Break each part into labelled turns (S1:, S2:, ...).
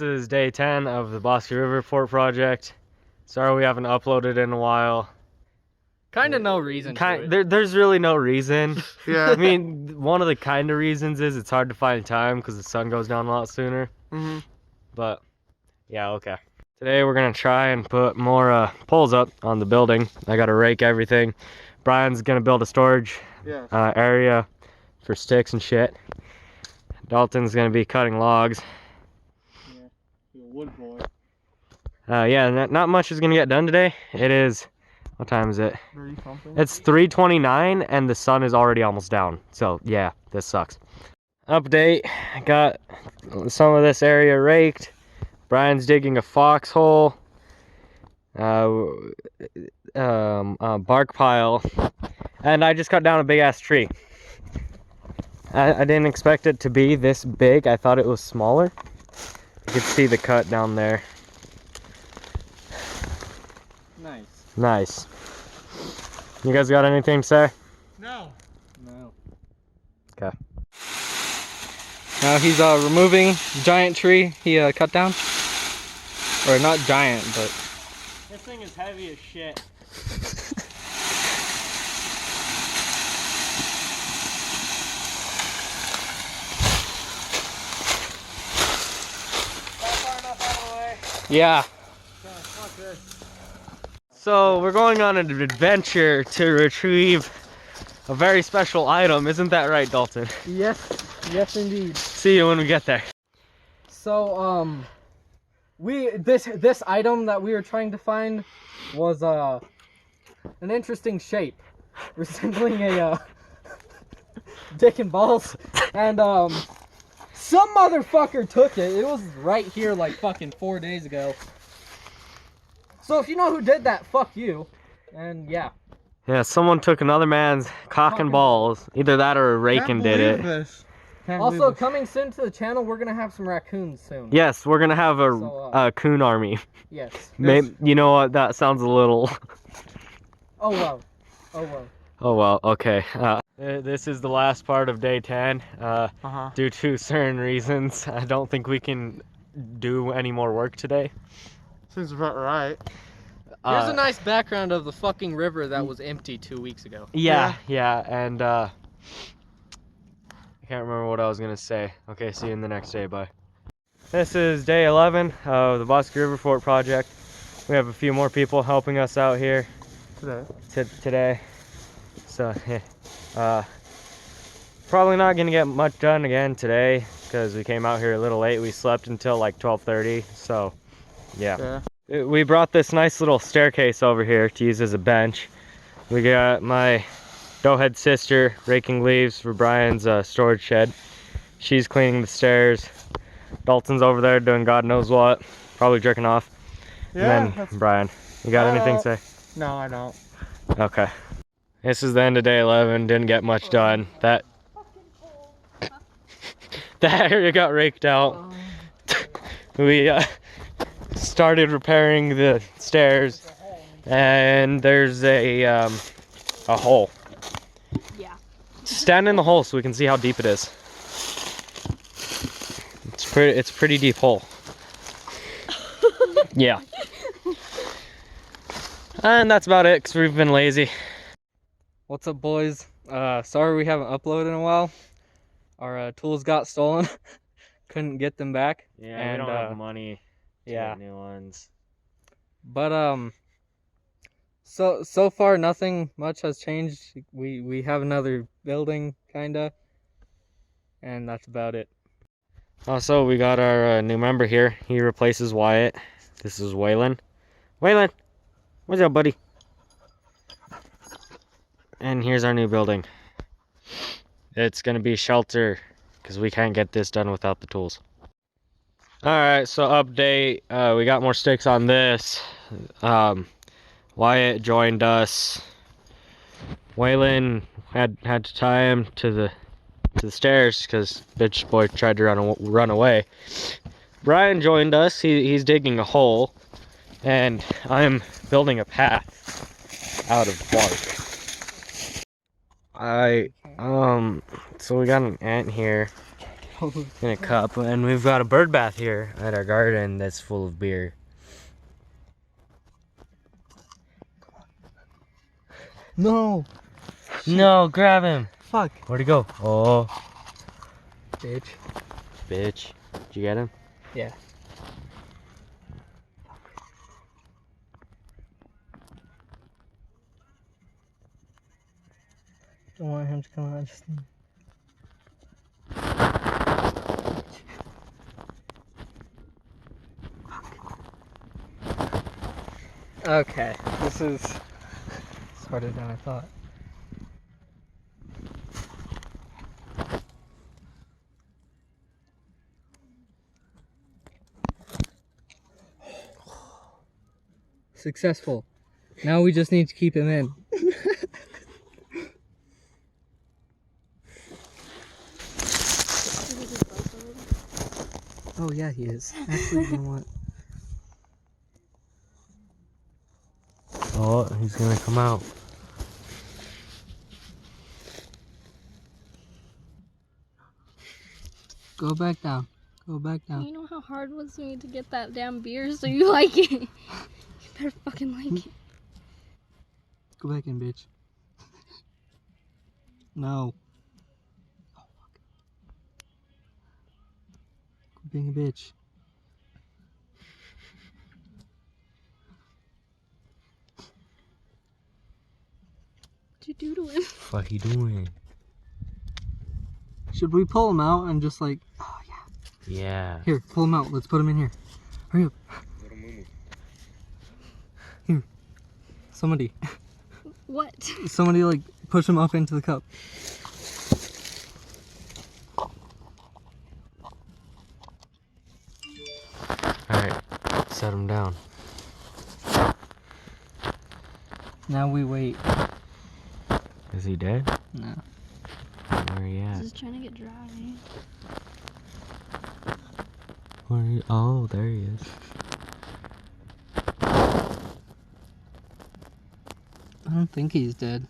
S1: is day 10 of the Bosque River Fort project. Sorry we haven't uploaded in a while.
S2: Kind of no reason to it.
S1: There's really no reason.
S3: Yeah.
S1: I mean, one of the kind of reasons is it's hard to find time because the sun goes down a lot sooner.
S3: Mm-hmm.
S1: But, yeah, okay. Today we're going to try and put more poles up on the building. I got to rake everything. Brian's going to build a storage area for sticks and shit. Dalton's going to be cutting logs.
S3: Yeah, you're a wood boy.
S1: Yeah, not much is going to get done today. It is... What time is it?
S3: 30-something.
S1: It's 3:29 and the sun is already almost down. So yeah, this sucks. Update, got some of this area raked. Brian's digging a foxhole. Bark pile. And I just cut down a big ass tree. I didn't expect it to be this big. I thought it was smaller. You can see the cut down there.
S2: Nice.
S1: Nice. You guys got anything to say?
S3: No.
S2: No.
S1: Okay.
S2: Now he's removing the giant tree he cut down. Or not giant, but...
S1: This thing is heavy as shit.
S2: Yeah.
S1: So we're going on an adventure to retrieve a very special item. Isn't that right, Dalton?
S2: Yes indeed.
S1: See you when we get there.
S2: So this item that we were trying to find was an interesting shape, resembling a dick and balls, and some motherfucker took it. It was right here like fucking 4 days ago. So if you know who did that, fuck you. And yeah.
S1: Yeah, someone took another man's cock and balls. Either that or a raking did it.
S2: Also, coming soon to the channel, we're gonna have some raccoons soon.
S1: Yes, we're gonna have a coon army.
S2: Yes.
S1: Maybe, you know what? That sounds a little.
S2: Oh well. Oh well.
S1: Oh well. Okay. This is the last part of day 10. Due to certain reasons, I don't think we can do any more work today.
S3: Seems about right.
S2: Here's a nice background of the fucking river that was empty 2 weeks ago.
S1: Yeah, and I can't remember what I was gonna say. Okay, see you in the next day, bye. This is day 11 of the Bosque River Fort project. We have a few more people helping us out here today. So, probably not gonna get much done again today because we came out here a little late. We slept until like 12:30, so yeah. We brought this nice little staircase over here to use as a bench. We got my doughhead sister raking leaves for Brian's storage shed. She's cleaning the stairs. Dalton's over there doing God knows what, probably jerking off.
S3: Yeah.
S1: And then Brian, you got anything to say?
S3: No, I don't.
S1: Okay. This is the end of day 11. Didn't get much done. That area got raked out. We started repairing the stairs, and there's a hole.
S4: Yeah.
S1: Stand in the hole so we can see how deep it is. It's a pretty deep hole. Yeah. And that's about it because we've been lazy.
S2: What's up, boys? Sorry we haven't uploaded in a while. Our tools got stolen. Couldn't get them back.
S1: Yeah,
S2: and
S1: we don't have money to
S2: yeah.
S1: get new ones.
S2: But so far nothing much has changed. We have another building kinda, and that's about it.
S1: Also, we got our new member here. He replaces Wyatt. This is Waylon. Waylon, what's up, buddy? And here's our new building. It's gonna be shelter because we can't get this done without the tools. Alright, so update. We got more sticks on this. Wyatt joined us. Waylon had to tie him to the stairs because bitch boy tried to run away. Brian joined us. He's digging a hole, and I'm building a path out of bark. So we got an ant here. in a cup. And we've got a bird bath here at our garden that's full of beer.
S2: No.
S1: No, grab him.
S2: Fuck.
S1: Where'd he go? Oh,
S2: Bitch.
S1: bitch. Did you get him?
S2: Yeah. Don't want him to come out. Just. Okay, this is harder than I thought. Successful. Now we just need to keep him in. Oh yeah, he is. Actually, you know what?
S1: Oh, he's gonna come out.
S2: Go back down. Go back down.
S4: You know how hard it was for me to get that damn beer, so you like it. You better fucking like it.
S2: Go back in, bitch. No. Oh, fuck. Quit being a bitch.
S4: What'd you do to him?
S1: What he doing?
S2: Should we pull him out and just like... Oh, yeah.
S1: Yeah.
S2: Here, pull him out. Let's put him in here. Hurry up. Here. Somebody.
S4: What?
S2: Somebody, like, push him up into the cup.
S1: Alright, set him down.
S2: Now we wait.
S1: Is he dead?
S2: No.
S1: Where are you at?
S4: Just trying to get dry.
S1: Where are you? Oh, there he is.
S2: I don't think he's dead.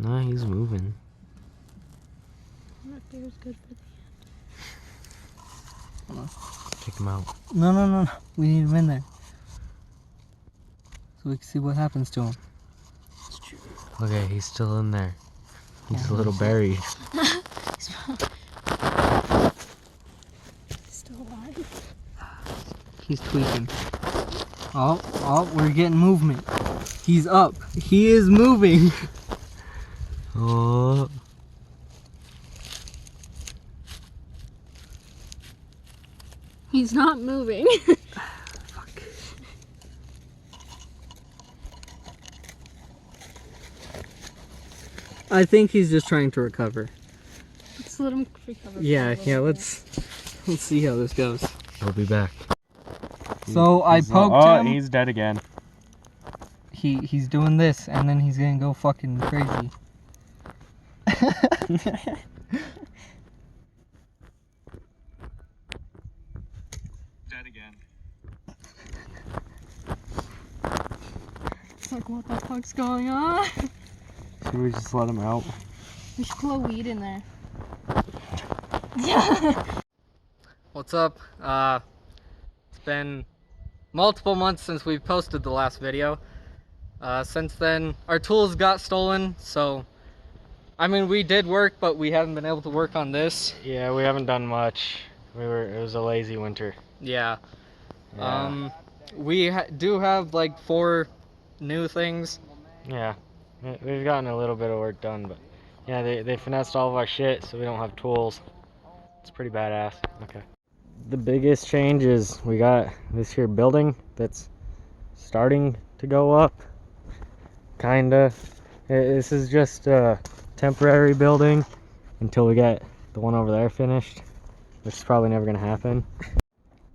S1: No, he's moving.
S4: That beer's good for the end.
S1: Check him out.
S2: No. We need him in there. So we can see what happens to him.
S1: Okay, he's still in there. He's
S2: Yeah.
S1: a little buried.
S4: Still alive.
S2: He's tweaking. Oh, we're getting movement. He's up. He is moving.
S1: Oh.
S4: He's not moving.
S2: Fuck. I think he's just trying to recover.
S4: Let's let him recover.
S2: Yeah, let's see how this goes.
S1: He'll be back.
S2: So I poked him.
S1: He's dead again.
S2: He's doing this, and then he's gonna go fucking crazy.
S1: Dead again.
S4: It's like, what the fuck's going on?
S1: Should we just let him out?
S4: We should put a weed in there. Yeah.
S2: What's up? It's been multiple months since we posted the last video. Since then, our tools got stolen, so... I mean, we did work, but we haven't been able to work on this.
S1: Yeah, we haven't done much. It was a lazy winter.
S2: Yeah.
S1: Yeah.
S2: We do have, like, 4 new things.
S1: Yeah. We've gotten a little bit of work done, but... Yeah, they finessed all of our shit, so we don't have tools. It's pretty badass. Okay. The biggest change is we got this here building that's starting to go up. Kinda. This is just a temporary building until we get the one over there finished, which is probably never gonna happen.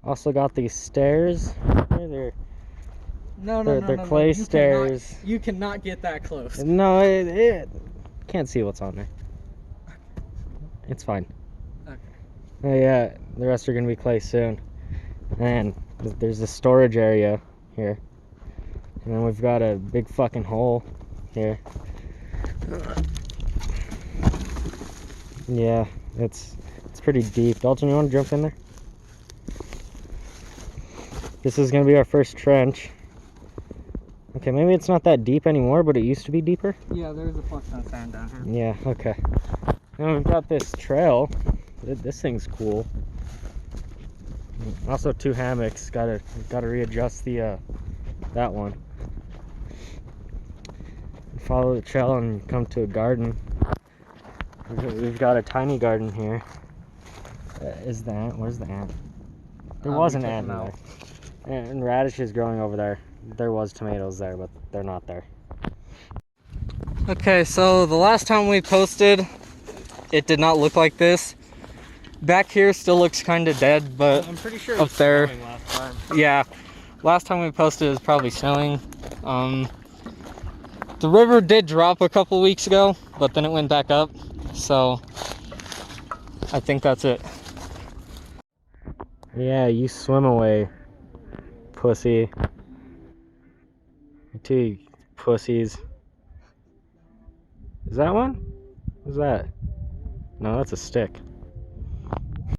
S1: Also got these stairs. They're
S2: No.
S1: clay stairs.
S2: You cannot get that close.
S1: No, it can't see what's on there. It's fine.
S2: Okay.
S1: Yeah, the rest are gonna be clay soon. And there's a storage area here. And then we've got a big fucking hole here. Yeah, it's It's pretty deep. Dalton, you want to jump in there? This is going to be our first trench. Okay, maybe it's not that deep anymore, but it used to be deeper.
S2: Yeah, there's a fuck ton of sand down here.
S1: Yeah, okay. And we've got this trail. This thing's cool. Also 2 hammocks. Gotta readjust the that one. Follow the trail and come to a garden. We've got a tiny garden here. Is the ant? Where's the ant? There was an ant in there. And radishes growing over there. There was tomatoes there, but they're not there.
S2: Okay, so the last time we posted, it did not look like this. Back here still looks kind of dead, but
S1: I'm pretty sure
S2: it was up there.
S1: last time.
S2: Yeah, last time we posted it was probably snowing. The river did drop a couple weeks ago, but then it went back up. So I think that's it.
S1: Yeah, you swim away, pussy. You two pussies. Is that one? What's that? No, that's a stick.